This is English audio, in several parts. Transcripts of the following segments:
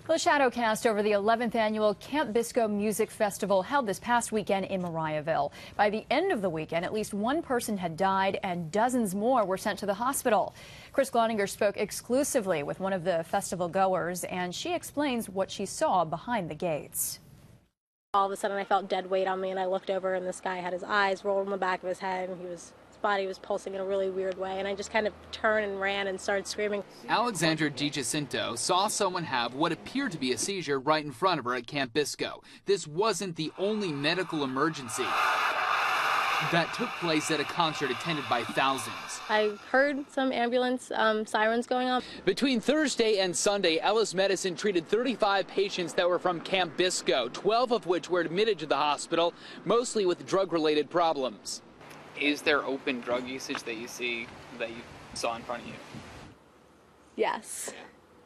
Well, a shadow cast over the 11th annual Camp Bisco Music Festival held this past weekend in Mariaville. By the end of the weekend, at least one person had died and dozens more were sent to the hospital. Chris Gloninger spoke exclusively with one of the festival goers, and she explains what she saw behind the gates. All of a sudden, I felt dead weight on me, and I looked over, and this guy had his eyes rolled in the back of his head, and his body was pulsing in a really weird way, and I just kind of turned and ran and started screaming. Alexandra DiGiacinto saw someone have what appeared to be a seizure right in front of her at Camp Bisco. This wasn't the only medical emergency that took place at a concert attended by thousands. I heard some ambulance sirens going on. Between Thursday and Sunday, Ellis Medicine treated 35 patients that were from Camp Bisco, 12 of which were admitted to the hospital, mostly with drug-related problems. Is there open drug usage that you saw in front of you? Yes.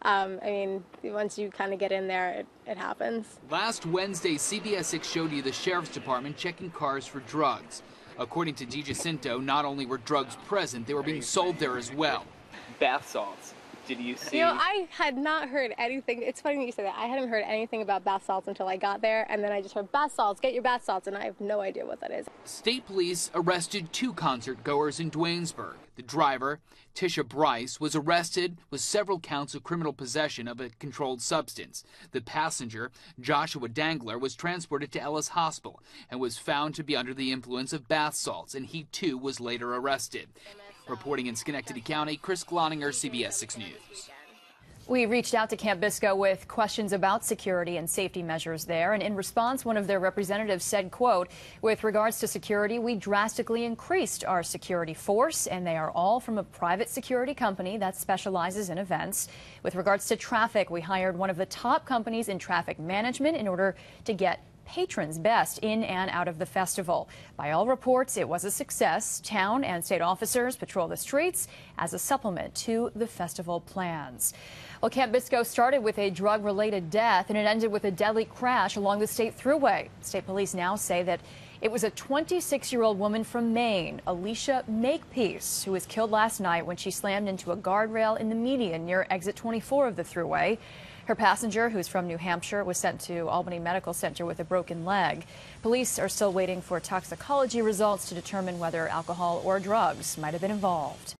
I mean, once you kind of get in there, it happens. Last Wednesday, CBS 6 showed you the Sheriff's Department checking cars for drugs. According to DiGiacinto, not only were drugs present, they were being sold there as well. Bath salts. Did you see? You know, I had not heard anything. It's funny that you say that. I hadn't heard anything about bath salts until I got there, and then I just heard bath salts, get your bath salts, and I have no idea what that is. State police arrested 2 concert goers in Duanesburg. The driver, Tisha Brice, was arrested with several counts of criminal possession of a controlled substance. The passenger, Joshua Dangler, was transported to Ellis Hospital and was found to be under the influence of bath salts, and he too was later arrested. Reporting in Schenectady County, Chris Gloninger, CBS 6 News. We reached out to Camp Bisco with questions about security and safety measures there, and in response, one of their representatives said, quote, "With regards to security, we drastically increased our security force, and they are all from a private security company that specializes in events. With regards to traffic, we hired one of the top companies in traffic management in order to get patrons best in and out of the festival. By all reports, it was a success. Town and state officers patrol the streets as a supplement to the festival plans." Well, Camp Bisco started with a drug-related death, and it ended with a deadly crash along the state thruway. State police now say that it was a 26-year-old woman from Maine, Alicia Makepeace, who was killed last night when she slammed into a guardrail in the median near exit 24 of the thruway. Her passenger, who's from New Hampshire, was sent to Albany Medical Center with a broken leg. Police are still waiting for toxicology results to determine whether alcohol or drugs might have been involved.